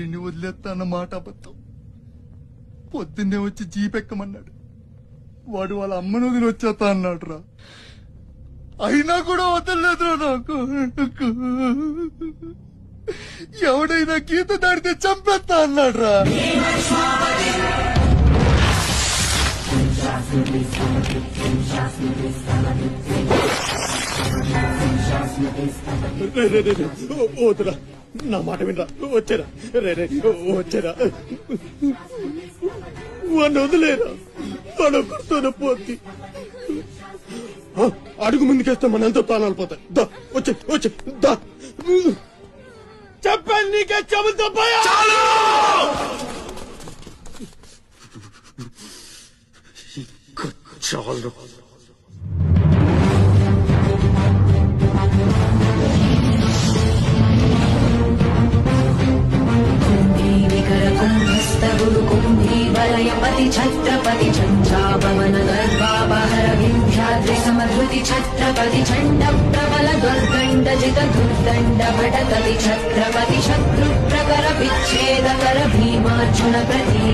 నిన్ను వదిలేస్తా అన్న మాట అబద్ధం. పొద్దున్నే వచ్చి జీపెక్కమన్నాడు. వాడు వాళ్ళ అమ్మను వదిలి వచ్చేస్తా అన్నాడు రా. అయినా కూడా వదలలేదురా నాకు. ఎవడైనా గీత దాడితే చంపేస్తా అన్నాడు రా. వద్దురా, నా మాట వినరా. వచ్చారా రే వచ్చారా, వాడిని వదిలేరా. వాడు గుర్తున్న పోతి అడుగు ముందుకేస్తే మన ఎంతో ప్రాణాలు పోతాయి. దా వచ్చే వచ్చే దా. చెప్పాను నీకే, చెబుతా పోయా. చాలు కుంభీవలయపతి ఛత్రపతి చంద్రాపవన గర్భాపహర వింధ్యాద్రి సమృతి ఛత్రపతి చండ ప్రబల దుర్గండ జిత దుర్దండ భటకతి ఛత్రపతి శత్రు ప్రకర విచ్ఛేదకర భీమార్జున ప్రతి